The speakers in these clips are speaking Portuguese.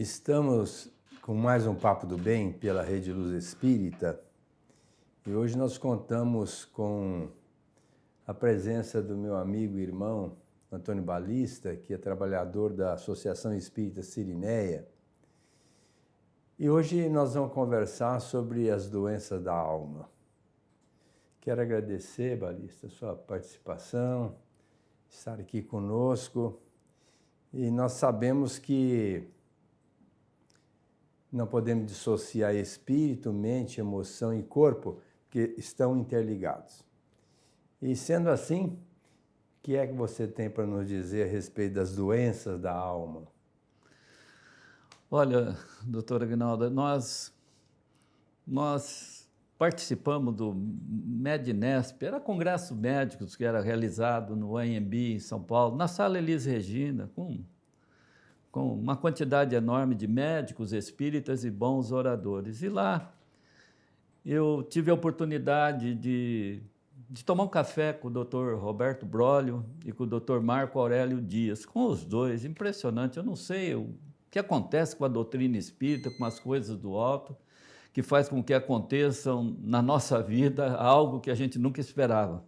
Estamos com mais um Papo do Bem pela Rede Luz Espírita e hoje nós contamos com a presença do meu amigo e irmão Antônio Balista, que é trabalhador da Associação Espírita Sirineia. E hoje nós vamos conversar sobre as doenças da alma. Quero agradecer, Balista, a sua participação, estar aqui conosco. E nós sabemos que não podemos dissociar espírito, mente, emoção e corpo, que estão interligados. E sendo assim, o que é que você tem para nos dizer a respeito das doenças da alma? Olha, doutora Aguinalda, nós participamos do Mednesp, era congresso médicos que era realizado no AMB, em São Paulo, na Sala Elis Regina, com uma quantidade enorme de médicos, espíritas e bons oradores. E lá eu tive a oportunidade de tomar um café com o Dr. Roberto Brolio e com o Dr. Marco Aurélio Dias, com os dois, impressionante. Eu não sei o que acontece com a doutrina espírita, com as coisas do alto, que faz com que aconteçam na nossa vida algo que a gente nunca esperava.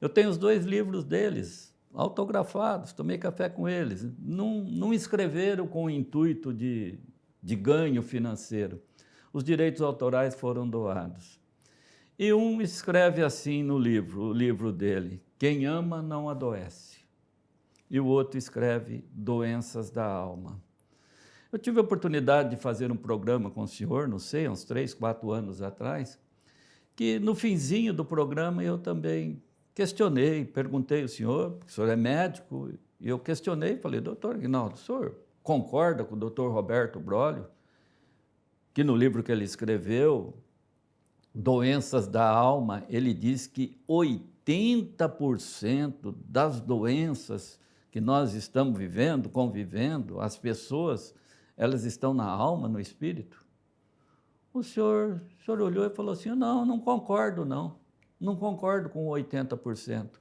Eu tenho os dois livros deles, autografados, tomei café com eles. Não escreveram com o intuito de ganho financeiro. Os direitos autorais foram doados. E um escreve assim no livro, o livro dele, Quem ama não adoece. E o outro escreve Doenças da alma. Eu tive a oportunidade de fazer um programa com o senhor, não sei, uns 3, 4 anos atrás, que no finzinho do programa eu também questionei, perguntei ao senhor, o senhor é médico, e eu questionei, falei, doutor Aguinaldo, o senhor concorda com o doutor Roberto Brolio, que no livro que ele escreveu, Doenças da Alma, ele diz que 80% das doenças que nós estamos vivendo, convivendo, as pessoas, elas estão na alma, no espírito? O senhor olhou e falou assim, não concordo, não. Não concordo com 80%.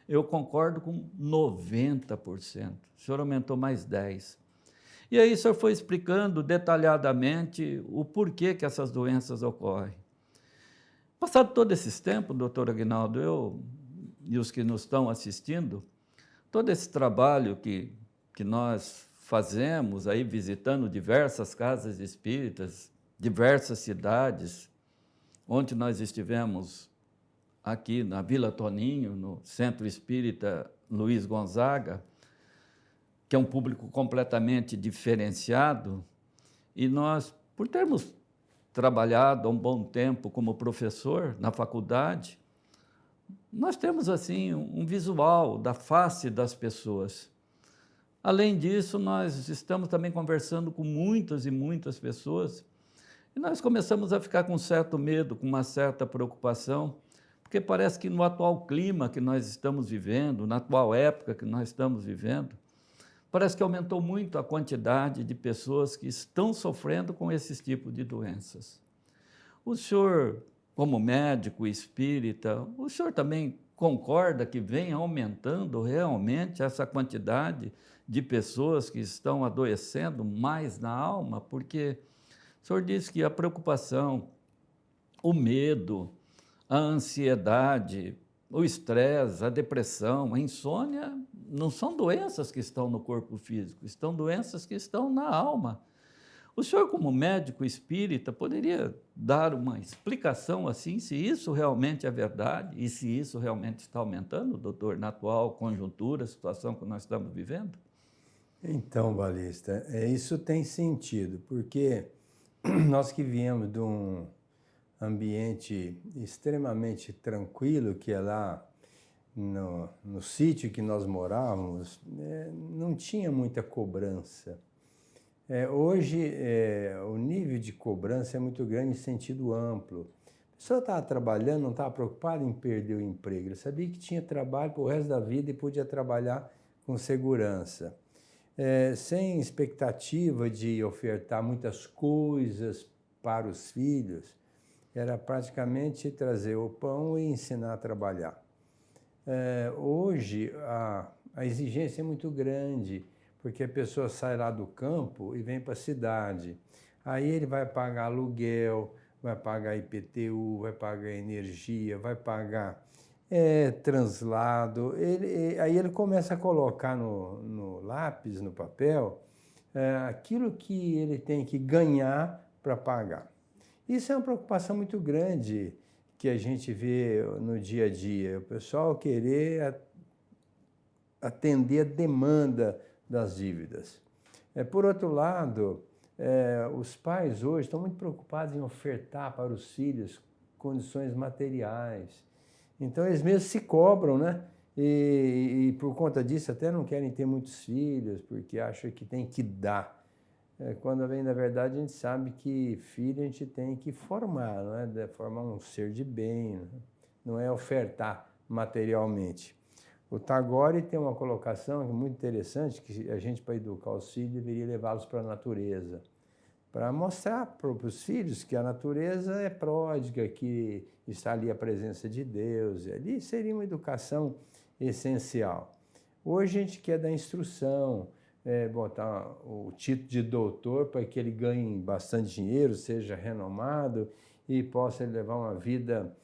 Eu concordo com 90%. O senhor aumentou mais 10%. E aí o senhor foi explicando detalhadamente o porquê que essas doenças ocorrem. Passado todo esse tempo, doutor Aguinaldo, eu e os que nos estão assistindo, todo esse trabalho que nós fazemos aí visitando diversas casas espíritas, diversas cidades, onde nós estivemos aqui na Vila Toninho, no Centro Espírita Luiz Gonzaga, que é um público completamente diferenciado, e nós, por termos trabalhado há um bom tempo como professor na faculdade, nós temos assim um visual da face das pessoas. Além disso, nós estamos também conversando com muitas e muitas pessoas, e nós começamos a ficar com um certo medo, com uma certa preocupação, porque parece que no atual clima que nós estamos vivendo, na atual época que nós estamos vivendo, parece que aumentou muito a quantidade de pessoas que estão sofrendo com esses tipos de doenças. O senhor, como médico espírita, o senhor também concorda que vem aumentando realmente essa quantidade de pessoas que estão adoecendo mais na alma? Porque o senhor disse que a preocupação, o medo, a ansiedade, o estresse, a depressão, a insônia, não são doenças que estão no corpo físico, estão doenças que estão na alma. O senhor, como médico espírita, poderia dar uma explicação assim, se isso realmente é verdade e se isso realmente está aumentando, doutor, na atual conjuntura, situação que nós estamos vivendo? Então, Balista, isso tem sentido, porque nós que viemos de um ambiente extremamente tranquilo, que é lá no sítio que nós morávamos, não tinha muita cobrança. Hoje, o nível de cobrança é muito grande em sentido amplo. A pessoa estava trabalhando, não estava preocupada em perder o emprego. Ele sabia que tinha trabalho para o resto da vida e podia trabalhar com segurança. Sem expectativa de ofertar muitas coisas para os filhos, era praticamente trazer o pão e ensinar a trabalhar. Hoje, a exigência é muito grande, porque a pessoa sai lá do campo e vem para a cidade. Aí ele vai pagar aluguel, vai pagar IPTU, vai pagar energia, vai pagar translado. Aí ele começa a colocar no lápis, no papel, aquilo que ele tem que ganhar para pagar. Isso é uma preocupação muito grande que a gente vê no dia a dia. O pessoal querer atender a demanda das dívidas. Por outro lado, os pais hoje estão muito preocupados em ofertar para os filhos condições materiais. Então, eles mesmos se cobram, né? E por conta disso até não querem ter muitos filhos, porque acham que tem que dar. Quando vem, na verdade, a gente sabe que filho a gente tem que formar, não é? Formar um ser de bem, não é ofertar materialmente. O Tagore tem uma colocação muito interessante, que a gente, para educar os filhos, deveria levá-los para a natureza, para mostrar para os filhos que a natureza é pródiga, que está ali a presença de Deus, e ali seria uma educação essencial. Hoje a gente quer dar instrução, botar o título de doutor para que ele ganhe bastante dinheiro, seja renomado e possa levar uma vida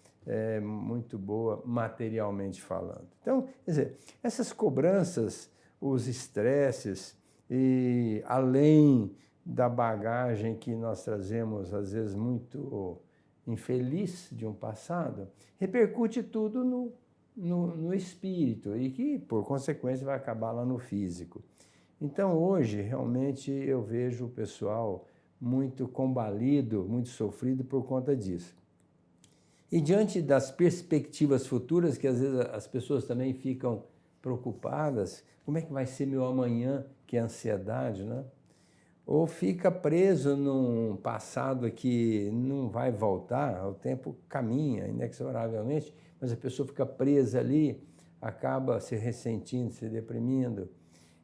muito boa materialmente falando. Então, quer dizer, essas cobranças, os estresses, e além da bagagem que nós trazemos, às vezes, muito infeliz de um passado, repercute tudo no espírito e que, por consequência, vai acabar lá no físico. Então, hoje, realmente, eu vejo o pessoal muito combalido, muito sofrido por conta disso. E diante das perspectivas futuras, que às vezes as pessoas também ficam preocupadas, como é que vai ser meu amanhã, que é a ansiedade, né? Ou fica preso num passado que não vai voltar, o tempo caminha inexoravelmente, mas a pessoa fica presa ali, acaba se ressentindo, se deprimindo.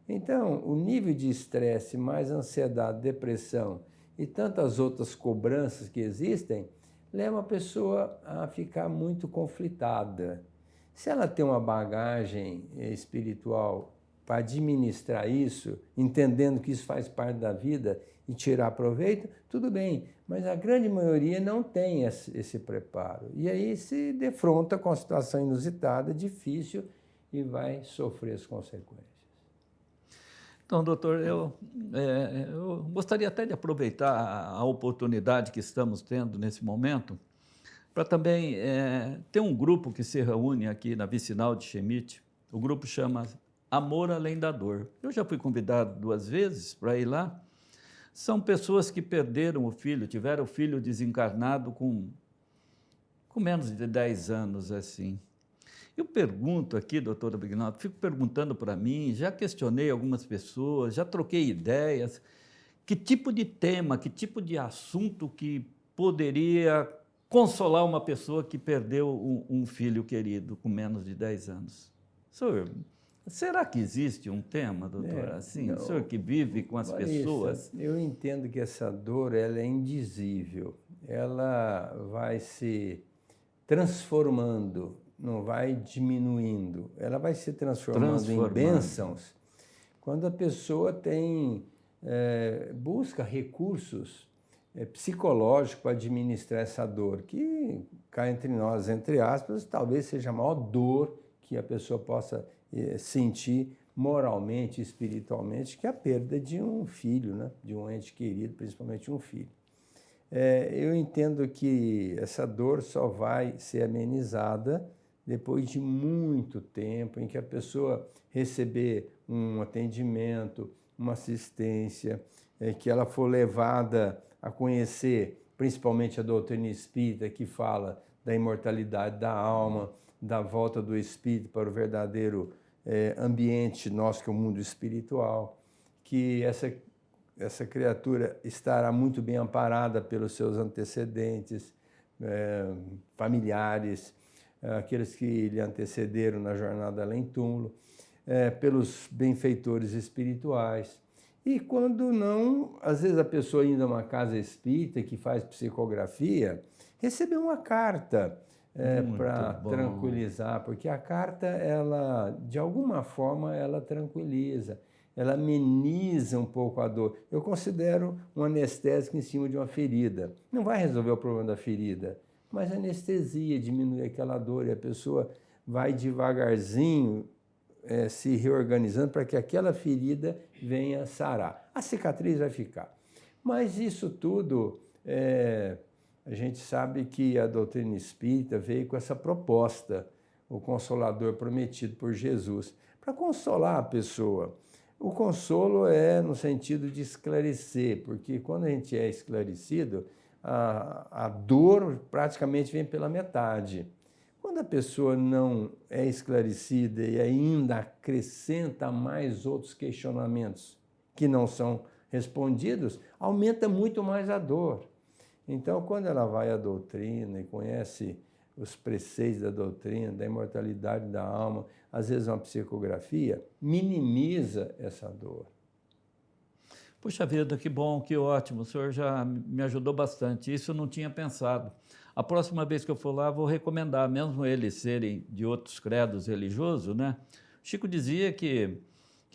Então, o nível de estresse, mais ansiedade, depressão e tantas outras cobranças que existem, leva a pessoa a ficar muito conflitada. Se ela tem uma bagagem espiritual para administrar isso, entendendo que isso faz parte da vida e tirar proveito, tudo bem, mas a grande maioria não tem esse preparo. E aí se defronta com a situação inusitada, difícil, e vai sofrer as consequências. Então, doutor, eu gostaria até de aproveitar a oportunidade que estamos tendo nesse momento para também ter um grupo que se reúne aqui na Vicinal de Chemite. O grupo chama Amor Além da Dor. Eu já fui convidado 2 vezes para ir lá. São pessoas que perderam o filho, tiveram o filho desencarnado com menos de 10 anos, assim. Eu pergunto aqui, doutor Abignaldo, fico perguntando para mim, já questionei algumas pessoas, já troquei ideias, que tipo de tema, que tipo de assunto que poderia consolar uma pessoa que perdeu um filho querido com menos de 10 anos? Senhor, será que existe um tema, doutor, assim? Não, o senhor que vive com as pessoas? Eu entendo que essa dor ela é indizível, ela vai se transformando, não vai diminuindo, ela vai se transformando em bênçãos quando a pessoa busca recursos psicológicos para administrar essa dor, que cá entre nós, entre aspas, talvez seja a maior dor que a pessoa possa sentir moralmente, espiritualmente, que é a perda de um filho, né? De um ente querido, principalmente um filho. Eu entendo que essa dor só vai ser amenizada depois de muito tempo em que a pessoa receber um atendimento, uma assistência, que ela for levada a conhecer, principalmente a doutrina espírita, que fala da imortalidade da alma, da volta do espírito para o verdadeiro ambiente nosso, que é o mundo espiritual, que essa criatura estará muito bem amparada pelos seus antecedentes, familiares, aqueles que lhe antecederam na jornada além-túmulo, pelos benfeitores espirituais. E quando não, às vezes a pessoa indo a uma casa espírita que faz psicografia, recebeu uma carta para tranquilizar, porque a carta, ela, de alguma forma, ela tranquiliza. ela ameniza um pouco a dor. Eu considero um anestésico em cima de uma ferida. Não vai resolver o problema da ferida, mas anestesia, diminui aquela dor e a pessoa vai devagarzinho se reorganizando para que aquela ferida venha sarar. A cicatriz vai ficar. Mas isso tudo, a gente sabe que a doutrina espírita veio com essa proposta, o Consolador prometido por Jesus, para consolar a pessoa. O consolo é no sentido de esclarecer, porque quando a gente é esclarecido, a dor praticamente vem pela metade. Quando a pessoa não é esclarecida e ainda acrescenta mais outros questionamentos que não são respondidos, aumenta muito mais a dor. Então, quando ela vai à doutrina e conhece os preceitos da doutrina, da imortalidade da alma, às vezes uma psicografia, minimiza essa dor. Puxa vida, que bom, que ótimo, o senhor já me ajudou bastante, isso eu não tinha pensado. A próxima vez que eu for lá, vou recomendar, mesmo eles serem de outros credos religiosos, né? Chico dizia que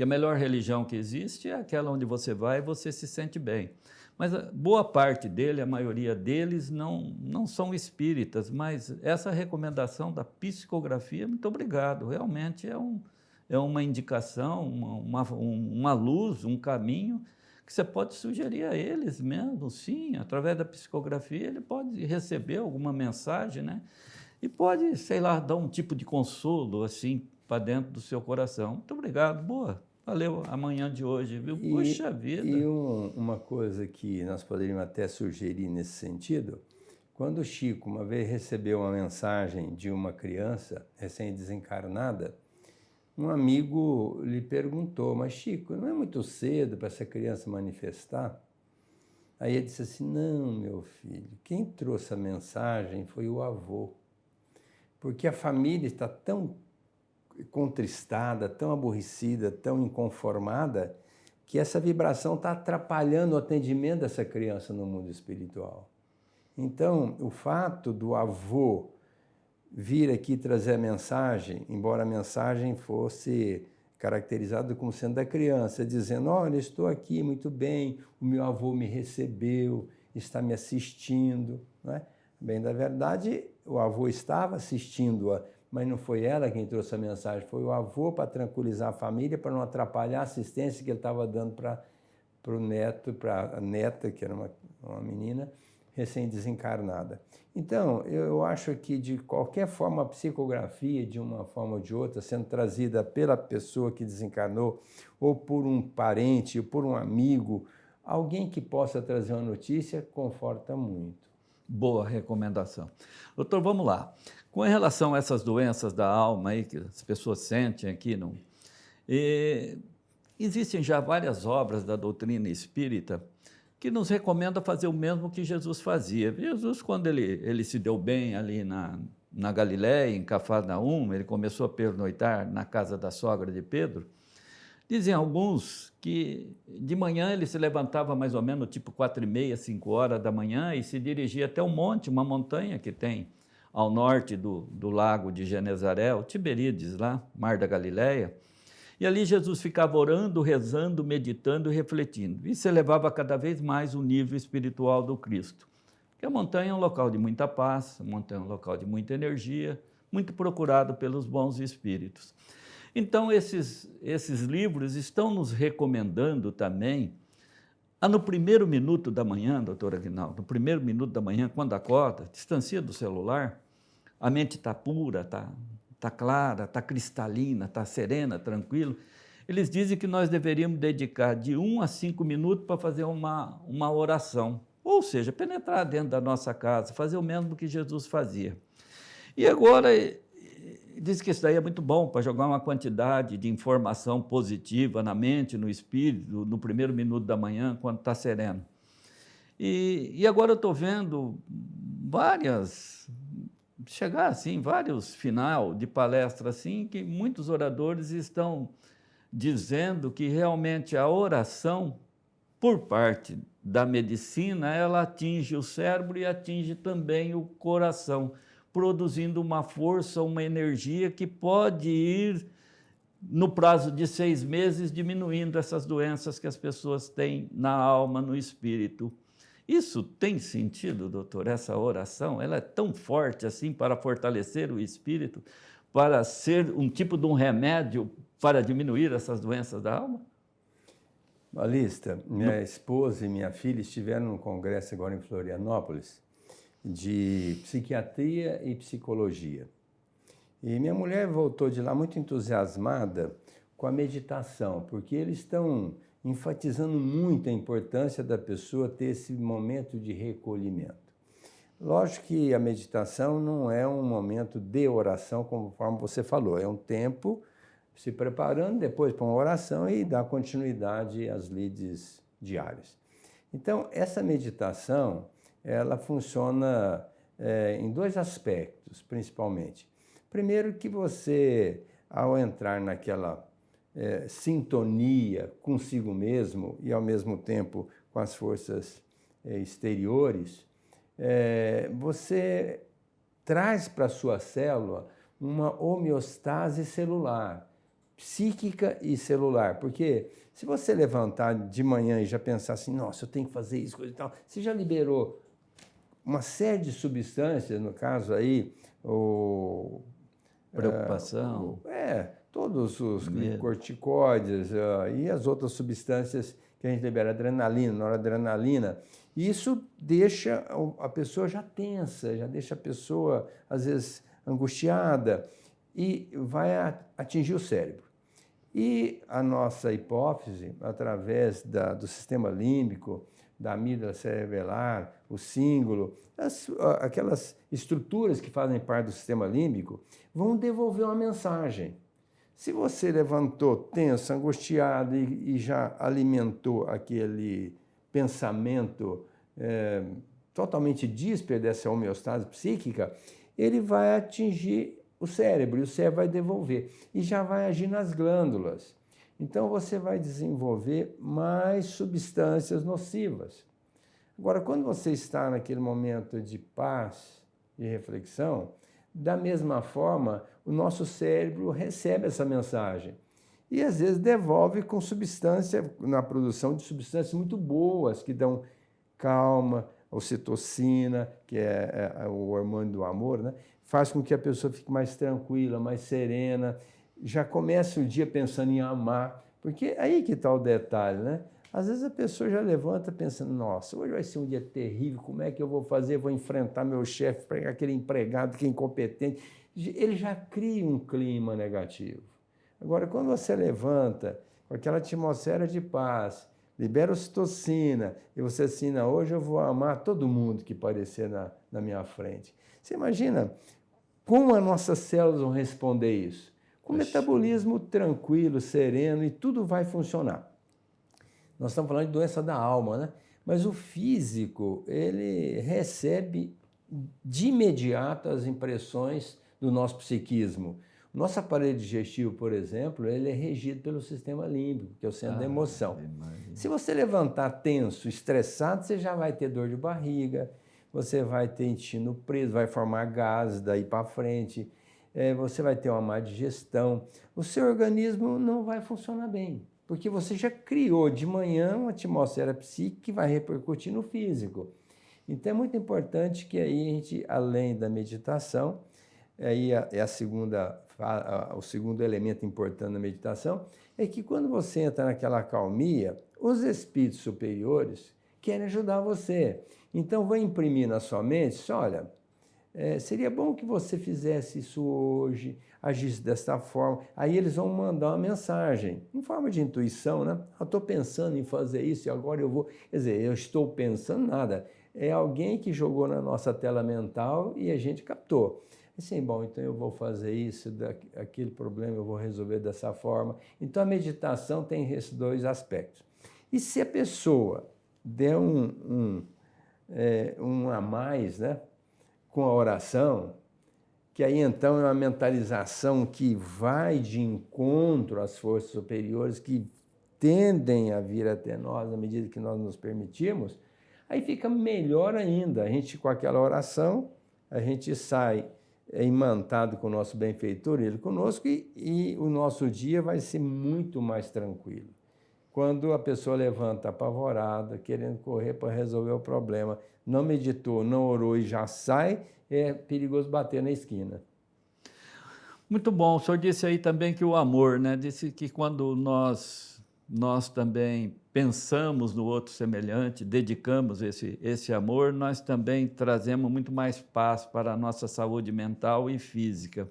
a melhor religião que existe é aquela onde você vai e você se sente bem. Mas a boa parte dele, a maioria deles, não são espíritas, mas essa recomendação da psicografia, muito obrigado, realmente é uma indicação, uma luz, um caminho que você pode sugerir a eles mesmo, sim, através da psicografia ele pode receber alguma mensagem, né? E pode, sei lá, dar um tipo de consolo, assim, para dentro do seu coração. Muito obrigado, boa. Valeu a manhã de hoje, viu? Puxa vida! E uma coisa que nós poderíamos até sugerir nesse sentido, quando o Chico uma vez recebeu uma mensagem de uma criança recém-desencarnada, um amigo lhe perguntou, mas Chico, não é muito cedo para essa criança manifestar? Aí ele disse assim, não, meu filho, quem trouxe a mensagem foi o avô, porque a família está tão contristada, tão aborrecida, tão inconformada, que essa vibração está atrapalhando o atendimento dessa criança no mundo espiritual. Então, o fato do avô vir aqui trazer a mensagem, embora a mensagem fosse caracterizada como sendo da criança, dizendo, olha, estou aqui muito bem, o meu avô me recebeu, está me assistindo. Não é? Bem, na verdade, o avô estava assistindo-a, mas não foi ela quem trouxe a mensagem, foi o avô para tranquilizar a família, para não atrapalhar a assistência que ele estava dando para o neto, para a neta, que era uma menina, recém-desencarnada. Então, eu acho que, de qualquer forma, a psicografia, de uma forma ou de outra, sendo trazida pela pessoa que desencarnou, ou por um parente, ou por um amigo, alguém que possa trazer uma notícia, conforta muito. Boa recomendação. Doutor, vamos lá. Com relação a essas doenças da alma aí, que as pessoas sentem aqui, não? Existem já várias obras da doutrina espírita que nos recomenda fazer o mesmo que Jesus fazia. Jesus, quando ele se deu bem ali na Galiléia, em Cafarnaum, ele começou a pernoitar na casa da sogra de Pedro, dizem alguns que de manhã ele se levantava mais ou menos tipo 4h30, 5h da manhã e se dirigia até um monte, uma montanha que tem ao norte do lago de Genezaré, o Tiberíades lá, Mar da Galileia. E ali Jesus ficava orando, rezando, meditando e refletindo. Isso elevava cada vez mais o nível espiritual do Cristo. Porque a montanha é um local de muita paz, a montanha é um local de muita energia, muito procurado pelos bons espíritos. Então, esses livros estão nos recomendando também, no primeiro minuto da manhã, doutor Aguinaldo, no primeiro minuto da manhã, quando acorda, distancia do celular, a mente está pura, está clara, está cristalina, está serena, tranquilo. Eles dizem que nós deveríamos dedicar de 1 a 5 minutos para fazer uma oração, ou seja, penetrar dentro da nossa casa, fazer o mesmo que Jesus fazia. E agora, diz que isso daí é muito bom para jogar uma quantidade de informação positiva na mente, no espírito, no primeiro minuto da manhã, quando está sereno. E agora eu estou vendo vários final de palestra assim, que muitos oradores estão dizendo que realmente a oração, por parte da medicina, ela atinge o cérebro e atinge também o coração, produzindo uma força, uma energia que pode ir no prazo de 6 meses, diminuindo essas doenças que as pessoas têm na alma, no espírito. Isso tem sentido, doutor? Essa oração, ela é tão forte assim para fortalecer o espírito, para ser um tipo de um remédio para diminuir essas doenças da alma? Balista, minha esposa e minha filha estiveram num congresso agora em Florianópolis de psiquiatria e psicologia. E minha mulher voltou de lá muito entusiasmada com a meditação, porque eles estão enfatizando muito a importância da pessoa ter esse momento de recolhimento. Lógico que a meditação não é um momento de oração, conforme você falou, é um tempo se preparando depois para uma oração e dar continuidade às lides diárias. Então, essa meditação, ela funciona em 2 aspectos, principalmente. Primeiro que você, ao entrar naquela sintonia consigo mesmo e, ao mesmo tempo, com as forças exteriores, você traz para a sua célula uma homeostase celular, psíquica e celular, porque se você levantar de manhã e já pensar assim, nossa, eu tenho que fazer isso, coisa e tal, você já liberou uma série de substâncias, no caso aí, Preocupação. Todos os Medo. corticóides e as outras substâncias que a gente libera, adrenalina, noradrenalina. Isso deixa a pessoa já tensa, já deixa a pessoa, às vezes, angustiada e vai atingir o cérebro. E a nossa hipófise, através do sistema límbico, da amígdala cerebelar, o cíngulo, aquelas estruturas que fazem parte do sistema límbico, vão devolver uma mensagem. Se você levantou tenso, angustiado e já alimentou aquele pensamento totalmente díspero dessa homeostase psíquica, ele vai atingir o cérebro, e o cérebro vai devolver, e já vai agir nas glândulas. Então, você vai desenvolver mais substâncias nocivas. Agora, quando você está naquele momento de paz e reflexão, da mesma forma, o nosso cérebro recebe essa mensagem e, às vezes, devolve com substância, na produção de substâncias muito boas, que dão calma, ocitocina, que é o hormônio do amor, né? Faz com que a pessoa fique mais tranquila, mais serena, já começa o dia pensando em amar, porque aí que está o detalhe, né? Às vezes a pessoa já levanta pensando, nossa, hoje vai ser um dia terrível, como é que eu vou fazer? Vou enfrentar meu chefe, aquele empregado que é incompetente. Ele já cria um clima negativo. Agora, quando você levanta com aquela atmosfera de paz, libera ocitocina, e você assina, hoje eu vou amar todo mundo que aparecer na minha frente. Você imagina como as nossas células vão responder isso? Com metabolismo tranquilo, sereno, e tudo vai funcionar. Nós estamos falando de doença da alma, né? Mas o físico, ele recebe de imediato as impressões do nosso psiquismo. O nosso aparelho digestivo, por exemplo, ele é regido pelo sistema límbico, que é o centro da emoção. Se você levantar tenso, estressado, você já vai ter dor de barriga, você vai ter intestino preso, vai formar gases daí para frente, você vai ter uma má digestão. O seu organismo não vai funcionar bem, porque você já criou de manhã uma atmosfera psíquica que vai repercutir no físico. Então é muito importante que aí a gente, além da meditação, aí o segundo elemento importante da meditação, é que quando você entra naquela acalmia, os espíritos superiores querem ajudar você. Então vai imprimir na sua mente, olha, seria bom que você fizesse isso hoje, agisse desta forma. Aí eles vão mandar uma mensagem, em forma de intuição, né? Eu estou pensando em fazer isso e agora eu vou... Quer dizer, eu estou pensando nada. É alguém que jogou na nossa tela mental e a gente captou. Assim, bom, então eu vou fazer isso, aquele problema eu vou resolver dessa forma. Então a meditação tem esses 2 aspectos. E se a pessoa der um a mais, né, com a oração, que aí então é uma mentalização que vai de encontro às forças superiores que tendem a vir até nós à medida que nós nos permitimos, aí fica melhor ainda. A gente, com aquela oração, a gente sai é imantado com o nosso benfeitor, ele conosco, e o nosso dia vai ser muito mais tranquilo. Quando a pessoa levanta apavorada, querendo correr para resolver o problema, não meditou, não orou e já sai, é perigoso bater na esquina. Muito bom. O senhor disse aí também que o amor, né? Disse que quando nós também pensamos no outro semelhante, dedicamos esse amor, nós também trazemos muito mais paz para a nossa saúde mental e física.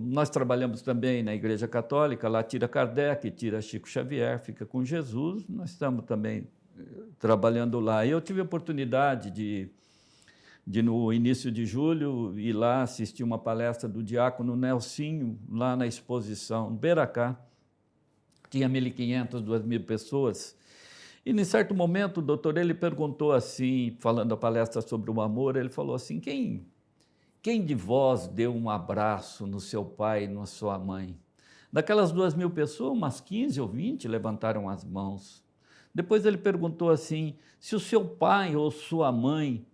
Nós trabalhamos também na Igreja Católica, lá tira Kardec, tira Chico Xavier, fica com Jesus, nós estamos também trabalhando lá. E eu tive a oportunidade de no início de julho, ir lá assistir uma palestra do diácono Nelsinho, lá na exposição Beracá. Tinha 1.500, 2.000 pessoas. E, em certo momento, o doutor, ele perguntou assim, falando a palestra sobre o amor, ele falou assim, quem de vós deu um abraço no seu pai e na sua mãe? Daquelas 2.000 pessoas, umas 15 ou 20 levantaram as mãos. Depois ele perguntou assim, se o seu pai ou sua mãe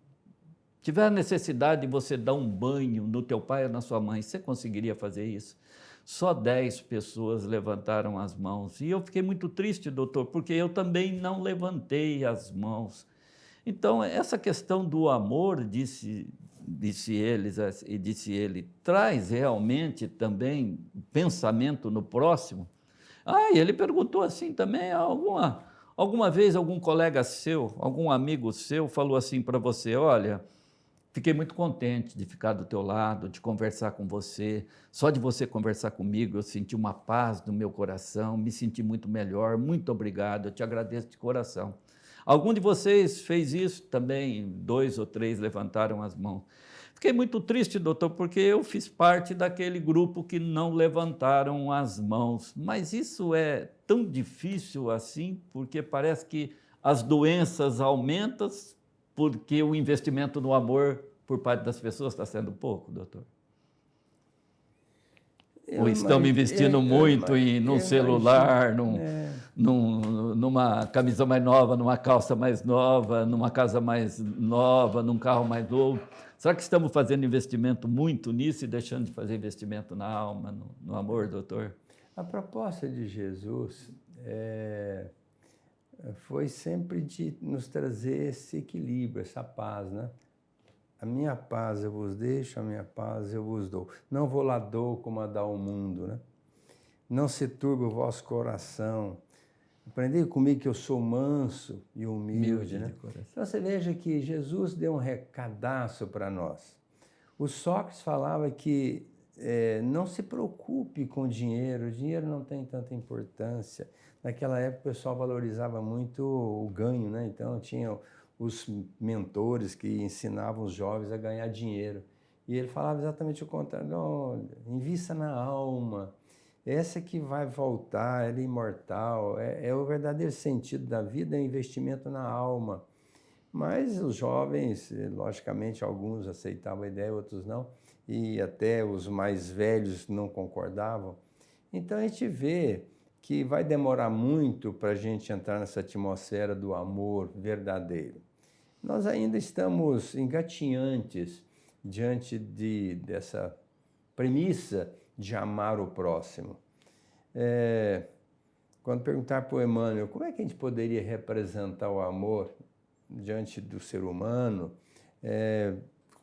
tiver a necessidade de você dar um banho no teu pai ou na sua mãe, você conseguiria fazer isso? Só 10 pessoas levantaram as mãos. E eu fiquei muito triste, doutor, porque eu também não levantei as mãos. Então, essa questão do amor, disse ele, traz realmente também pensamento no próximo. E ele perguntou assim também, alguma vez algum colega seu, algum amigo seu falou assim para você, olha, fiquei muito contente de ficar do teu lado, de conversar com você. Só de você conversar comigo, eu senti uma paz no meu coração, me senti muito melhor. Muito obrigado, eu te agradeço de coração. Algum de vocês fez isso também? 2 ou 3 levantaram as mãos. Fiquei muito triste, doutor, porque eu fiz parte daquele grupo que não levantaram as mãos. Mas isso é tão difícil assim, porque parece que as doenças aumentam, porque o investimento no amor por parte das pessoas está sendo pouco, doutor? Ou estamos investindo muito num celular, numa camisa mais nova, numa calça mais nova, numa casa mais nova, num carro mais novo? Será que estamos fazendo investimento muito nisso e deixando de fazer investimento na alma, no amor, doutor? A proposta de Jesus foi sempre de nos trazer esse equilíbrio, essa paz, né? A minha paz eu vos deixo, a minha paz eu vos dou. Não vou lá dou como a dá o mundo, né? Não se turbe o vosso coração. Aprendei comigo que eu sou manso e humilde, né? Então você veja que Jesus deu um recadaço para nós. O Sócrates falava que não se preocupe com o dinheiro não tem tanta importância. Naquela época o pessoal valorizava muito o ganho, né? Então tinha os mentores que ensinavam os jovens a ganhar dinheiro. E ele falava exatamente o contrário, olha, invista na alma, essa que vai voltar, ela é imortal, é o verdadeiro sentido da vida, é investimento na alma. Mas os jovens, logicamente, alguns aceitavam a ideia, outros não, e até os mais velhos não concordavam. Então a gente vê que vai demorar muito para a gente entrar nessa atmosfera do amor verdadeiro. Nós ainda estamos engatinhantes diante dessa premissa de amar o próximo. Quando perguntar para o Emmanuel como é que a gente poderia representar o amor diante do ser humano,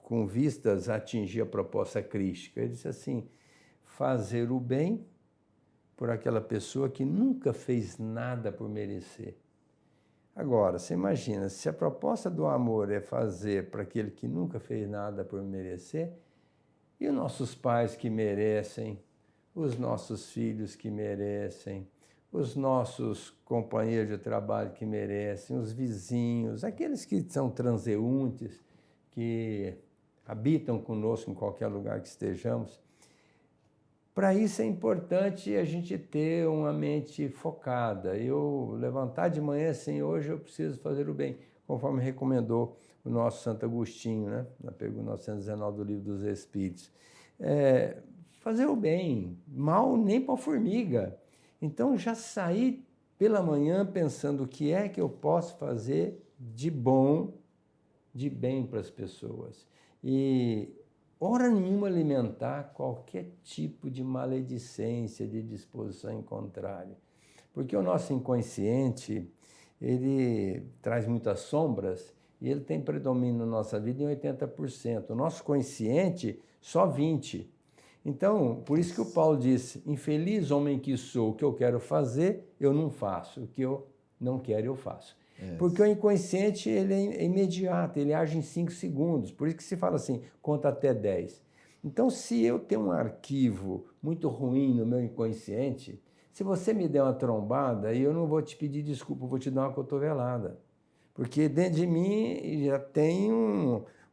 com vistas a atingir a proposta crística, ele disse assim, fazer o bem por aquela pessoa que nunca fez nada por merecer. Agora, você imagina, se a proposta do amor é fazer para aquele que nunca fez nada por merecer, e os nossos pais que merecem, os nossos filhos que merecem, os nossos companheiros de trabalho que merecem, os vizinhos, aqueles que são transeuntes, que habitam conosco em qualquer lugar que estejamos. Para isso é importante a gente ter uma mente focada. Eu levantar de manhã assim, hoje eu preciso fazer o bem, conforme recomendou o nosso Santo Agostinho, né? Na pergunta 919 do Livro dos Espíritos. Fazer o bem, mal nem para a formiga. Então já sair pela manhã pensando o que é que eu posso fazer de bom, de bem para as pessoas. e hora nenhuma alimentar qualquer tipo de maledicência, de disposição em contrário. Porque o nosso inconsciente, ele traz muitas sombras e ele tem predomínio na nossa vida em 80%. O nosso consciente, só 20%. Então, por isso que o Paulo disse, infeliz homem que sou, o que eu quero fazer, eu não faço. O que eu não quero, eu faço. Porque o inconsciente, ele é imediato, ele age em 5 segundos. Por isso que se fala assim, conta até 10. Então, se eu tenho um arquivo muito ruim no meu inconsciente, se você me der uma trombada, eu não vou te pedir desculpa, eu vou te dar uma cotovelada. Porque dentro de mim já tem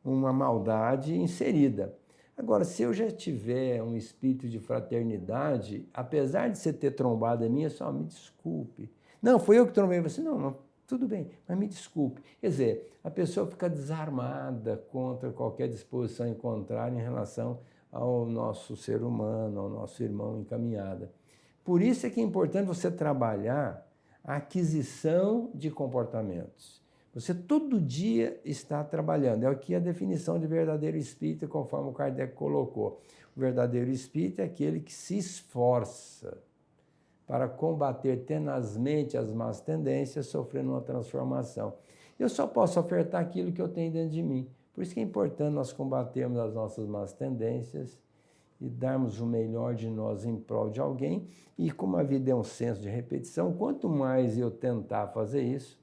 uma maldade inserida. Agora, se eu já tiver um espírito de fraternidade, apesar de você ter trombado em mim, só me desculpe. Não, foi eu que trombei você. Não, tudo bem, mas me desculpe. Quer dizer, a pessoa fica desarmada contra qualquer disposição em contrário em relação ao nosso ser humano, ao nosso irmão em caminhada. Por isso é que é importante você trabalhar a aquisição de comportamentos. Você todo dia está trabalhando. É o que a definição de verdadeiro espírita, conforme o Kardec colocou. O verdadeiro espírita é aquele que se esforça para combater tenazmente as más tendências, sofrendo uma transformação. Eu só posso ofertar aquilo que eu tenho dentro de mim. Por isso que é importante nós combatermos as nossas más tendências e darmos o melhor de nós em prol de alguém. E como a vida é um senso de repetição, quanto mais eu tentar fazer isso,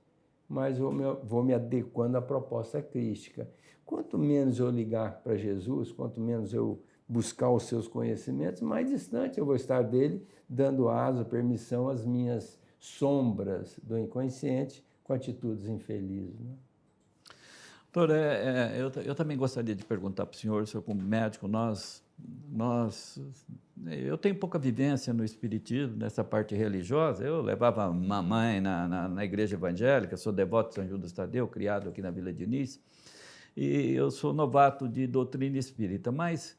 mais eu vou me adequando à proposta crística. Quanto menos eu ligar para Jesus, quanto menos eu buscar os seus conhecimentos, mais distante eu vou estar dele, dando asa, permissão às minhas sombras do inconsciente com atitudes infelizes. Né? Doutor, eu também gostaria de perguntar para o senhor como médico, eu tenho pouca vivência no espiritismo, nessa parte religiosa. Eu levava mamãe na igreja evangélica, sou devoto de São Judas Tadeu, criado aqui na Vila Diniz, e eu sou novato de doutrina espírita, mas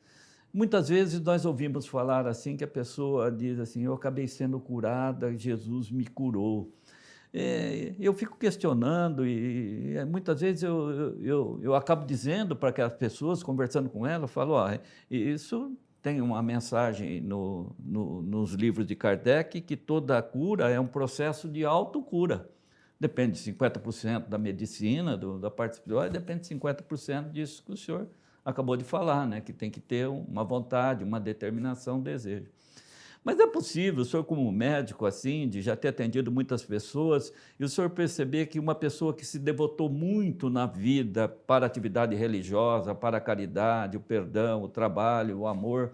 muitas vezes nós ouvimos falar assim, que a pessoa diz assim, eu acabei sendo curada, Jesus me curou. Eu fico questionando e muitas vezes eu acabo dizendo para aquelas pessoas, conversando com elas, eu falo, isso tem uma mensagem nos livros de Kardec, que toda cura é um processo de autocura. Depende de 50% da medicina, da parte espiritual, e depende de 50% disso que o senhor acabou de falar, né? Que tem que ter uma vontade, uma determinação, um desejo. Mas é possível, o senhor como médico, assim, de já ter atendido muitas pessoas, e o senhor perceber que uma pessoa que se devotou muito na vida para a atividade religiosa, para a caridade, o perdão, o trabalho, o amor,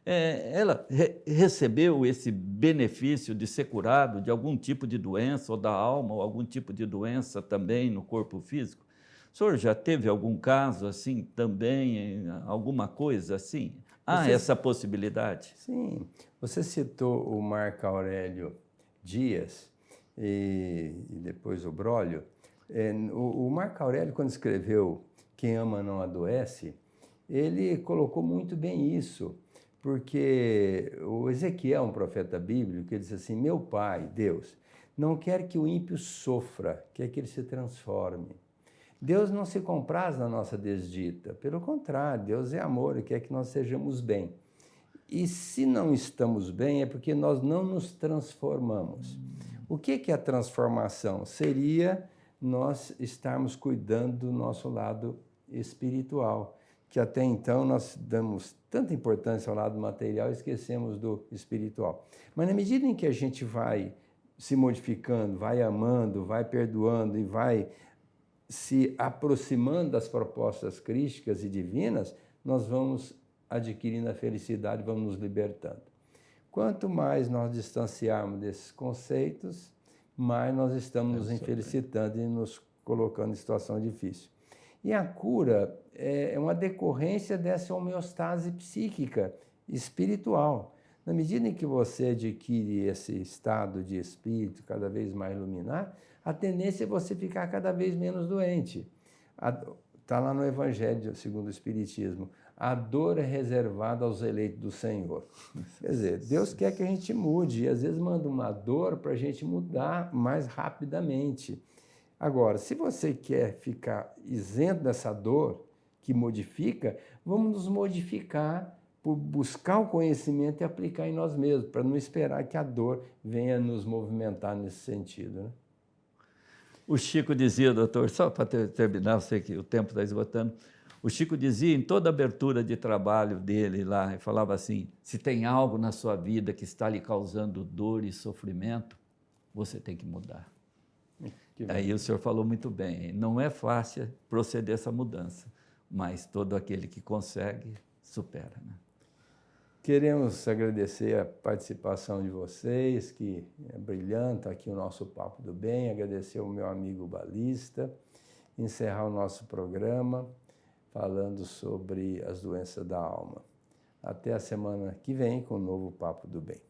ela recebeu esse benefício de ser curado de algum tipo de doença, ou da alma, ou algum tipo de doença também no corpo físico? O senhor já teve algum caso assim também, alguma coisa assim? Há essa possibilidade? Sim. Você citou o Marco Aurélio Dias e depois o Brólio. O Marco Aurélio, quando escreveu Quem Ama Não Adoece, ele colocou muito bem isso, porque o Ezequiel, um profeta bíblico, ele disse assim, meu Pai, Deus, não quer que o ímpio sofra, quer que ele se transforme. Deus não se compraz na nossa desdita, pelo contrário, Deus é amor e quer que nós sejamos bem. E se não estamos bem é porque nós não nos transformamos. O que é a transformação? Seria nós estarmos cuidando do nosso lado espiritual, que até então nós damos tanta importância ao lado material e esquecemos do espiritual. Mas na medida em que a gente vai se modificando, vai amando, vai perdoando e vai se aproximando das propostas crísticas e divinas, nós vamos adquirindo a felicidade, vamos nos libertando. Quanto mais nós distanciarmos desses conceitos, mais nós estamos nos infelicitando e nos colocando em situação difícil. E a cura é uma decorrência dessa homeostase psíquica, espiritual. Na medida em que você adquire esse estado de espírito cada vez mais iluminado, a tendência é você ficar cada vez menos doente. Está lá no Evangelho segundo o Espiritismo. A dor é reservada aos eleitos do Senhor. Quer dizer, Deus quer que a gente mude e às vezes manda uma dor para a gente mudar mais rapidamente. Agora, se você quer ficar isento dessa dor, que modifica, vamos nos modificar por buscar o conhecimento e aplicar em nós mesmos, para não esperar que a dor venha nos movimentar nesse sentido, né? O Chico dizia, doutor, só para terminar, eu sei que o tempo está esgotando, o Chico dizia em toda abertura de trabalho dele lá, ele falava assim, se tem algo na sua vida que está lhe causando dor e sofrimento, você tem que mudar. Aí o senhor falou muito bem, não é fácil proceder essa mudança, mas todo aquele que consegue, supera, né? Queremos agradecer a participação de vocês, que é brilhante aqui o nosso Papo do Bem, agradecer ao meu amigo Balista, encerrar o nosso programa falando sobre as doenças da alma. Até a semana que vem com o novo Papo do Bem.